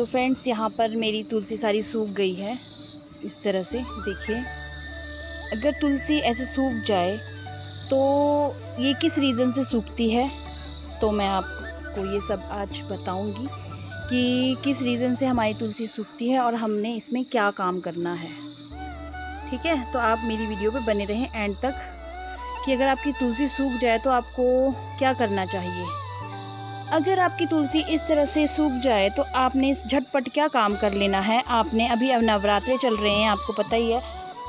तो फ्रेंड्स यहाँ पर मेरी तुलसी सारी सूख गई है। इस तरह से देखिए, अगर तुलसी ऐसे सूख जाए तो ये किस रीज़न से सूखती है, तो मैं आपको ये सब आज बताऊंगी कि किस रीज़न से हमारी तुलसी सूखती है और हमने इसमें क्या काम करना है। ठीक है, तो आप मेरी वीडियो पे बने रहें एंड तक कि अगर आपकी तुलसी सूख जाए तो आपको क्या करना चाहिए। अगर आपकी तुलसी इस तरह से सूख जाए तो आपने झटपट क्या काम कर लेना है। आपने अभी अब नवरात्रे चल रहे हैं, आपको पता ही है,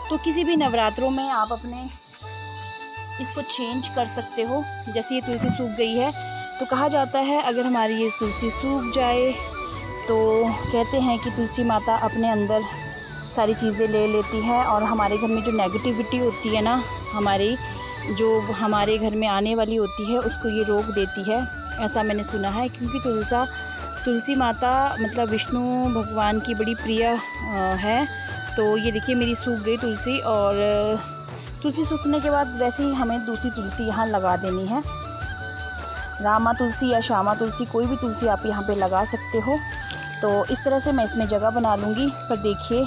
तो किसी भी नवरात्रों में आप अपने इसको चेंज कर सकते हो। जैसे ये तुलसी सूख गई है तो कहा जाता है अगर हमारी ये तुलसी सूख जाए तो कहते हैं कि तुलसी माता अपने अंदर सारी चीज़ें ले लेती है और हमारे घर में जो नेगेटिविटी होती है ना, हमारे घर में आने वाली होती है, उसको ये रोक देती है, ऐसा मैंने सुना है। क्योंकि तुलसी माता मतलब विष्णु भगवान की बड़ी प्रिय है। तो ये देखिए मेरी सूख गई तुलसी, और तुलसी सूखने के बाद वैसे ही हमें दूसरी तुलसी यहाँ लगा देनी है। रामा तुलसी या श्यामा तुलसी, कोई भी तुलसी आप यहाँ पे लगा सकते हो। तो इस तरह से मैं इसमें जगह बना लूँगी। पर देखिए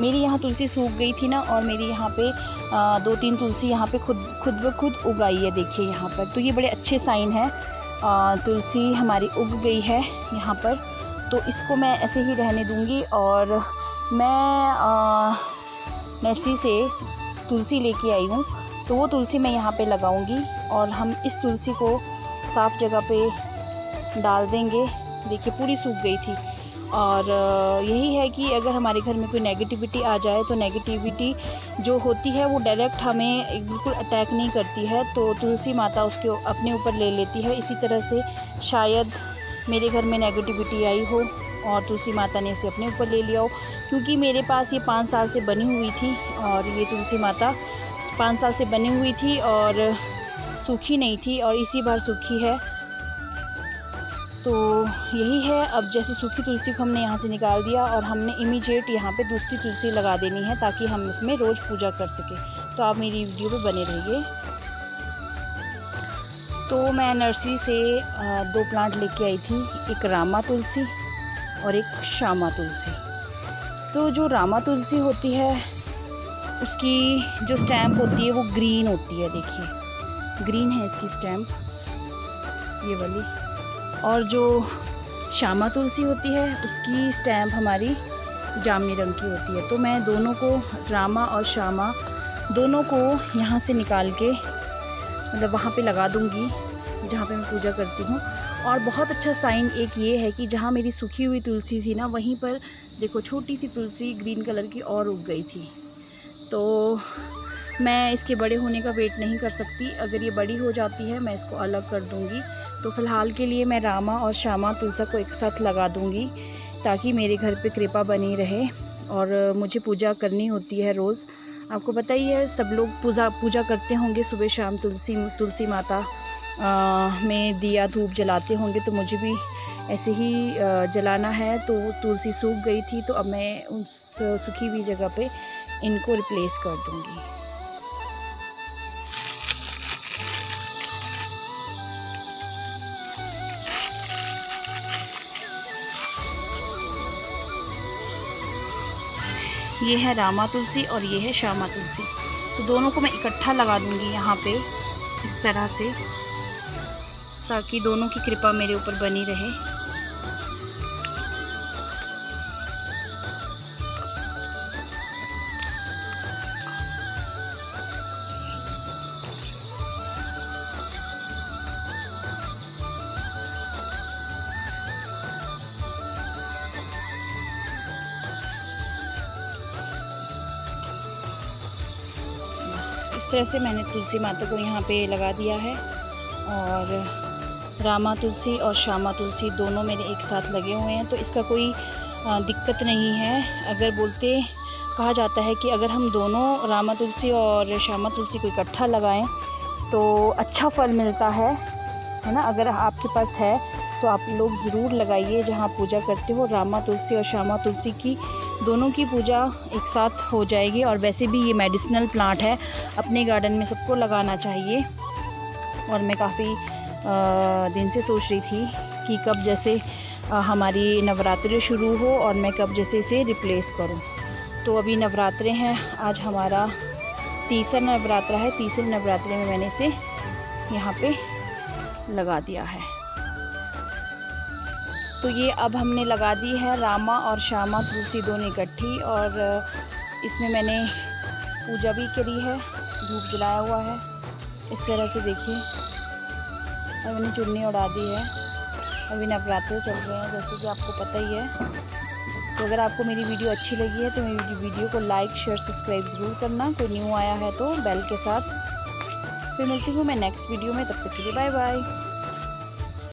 मेरी यहाँ तुलसी सूख गई थी ना, और मेरी यहाँ पे 2-3 तुलसी यहाँ पे खुद ब खुद उगाई है। देखिए यहाँ पर, तो ये बड़े अच्छे साइन है। तुलसी हमारी उग गई है यहाँ पर, तो इसको मैं ऐसे ही रहने दूँगी। और मैं नर्सरी से तुलसी लेके आई हूँ, तो वो तुलसी मैं यहाँ पे लगाऊंगी और हम इस तुलसी को साफ़ जगह पे डाल देंगे। देखिए पूरी सूख गई थी। और यही है कि अगर हमारे घर में कोई नेगेटिविटी आ जाए तो नेगेटिविटी जो होती है वो डायरेक्ट हमें बिल्कुल अटैक नहीं करती है, तो तुलसी माता उसके अपने ऊपर ले लेती है। इसी तरह से शायद मेरे घर में नेगेटिविटी आई हो और तुलसी माता ने इसे अपने ऊपर ले लिया हो। क्योंकि मेरे पास ये 5 साल से बनी हुई थी, और ये तुलसी माता 5 साल से बनी हुई थी और सूखी नहीं थी, और इसी बार सूखी है। तो यही है, अब जैसे सूखी तुलसी को हमने यहाँ से निकाल दिया और हमने इमीडिएट यहाँ पे दूसरी तुलसी लगा देनी है ताकि हम इसमें रोज़ पूजा कर सकें। तो आप मेरी वीडियो पे बने रहिए। तो मैं नर्सरी से 2 प्लांट लेके आई थी, एक रामा तुलसी और एक श्यामा तुलसी। तो जो रामा तुलसी होती है उसकी जो स्टैम्प होती है वो ग्रीन होती है। देखिए ग्रीन है इसकी स्टैम्प, ये वाली। और जो श्यामा तुलसी होती है उसकी स्टैम्प हमारी जामुनी रंग की होती है। तो मैं दोनों को, रामा और श्यामा दोनों को यहाँ से निकाल के मतलब वहाँ पे लगा दूँगी जहाँ पे मैं पूजा करती हूँ। और बहुत अच्छा साइन एक ये है कि जहाँ मेरी सूखी हुई तुलसी थी ना, वहीं पर देखो छोटी सी तुलसी ग्रीन कलर की और उग गई थी। तो मैं इसके बड़े होने का वेट नहीं कर सकती। अगर ये बड़ी हो जाती है मैं इसको अलग कर दूँगी। तो फ़िलहाल के लिए मैं रामा और श्यामा तुलसी को एक साथ लगा दूँगी ताकि मेरे घर पे कृपा बनी रहे। और मुझे पूजा करनी होती है रोज़, आपको पता ही है, सब लोग पूजा करते होंगे सुबह शाम तुलसी माता में दिया धूप जलाते होंगे। तो मुझे भी ऐसे ही जलाना है। तो तुलसी सूख गई थी, तो अब मैं उस सूखी हुई जगह पे इनको रिप्लेस कर दूँगी। ये है रामा तुलसी और ये है श्यामा तुलसी। तो दोनों को मैं इकट्ठा लगा दूँगी यहाँ पे इस तरह से, ताकि दोनों की कृपा मेरे ऊपर बनी रहे। इस तरह से मैंने तुलसी माता को यहाँ पे लगा दिया है। और रामा तुलसी और श्यामा तुलसी दोनों मेरे एक साथ लगे हुए हैं, तो इसका कोई दिक्कत नहीं है। कहा जाता है कि अगर हम दोनों रामा तुलसी और श्यामा तुलसी को इकट्ठा लगाएं तो अच्छा फल मिलता है ना। अगर आपके पास है तो आप लोग ज़रूर लगाइए जहाँ पूजा करते हो। रामा तुलसी और श्यामा तुलसी की दोनों की पूजा एक साथ हो जाएगी। और वैसे भी ये मेडिसिनल प्लांट है, अपने गार्डन में सबको लगाना चाहिए। और मैं काफ़ी दिन से सोच रही थी कि कब जैसे हमारी नवरात्रि शुरू हो और मैं कब जैसे इसे रिप्लेस करूं। तो अभी नवरात्रे हैं, आज हमारा तीसरा नवरात्र है। तीसरे नवरात्रे में मैंने इसे यहाँ पे लगा दिया है। तो ये अब हमने लगा दी है रामा और श्यामा तुलसी दोनों इकट्ठी, और इसमें मैंने पूजा भी करी है, धूप जलाया हुआ है। इस तरह से देखिए, और मैंने चुन्नी उड़ा दी है। अभी नवरात्र चल रहे हैं जैसे कि आपको पता ही है। तो अगर आपको मेरी वीडियो अच्छी लगी है तो मेरी वीडियो को लाइक शेयर सब्सक्राइब ज़रूर करना। कोई न्यू आया है तो बेल के साथ। फिर मिलती हूँ मैं नेक्स्ट वीडियो में, तब तक के लिए बाय बाय।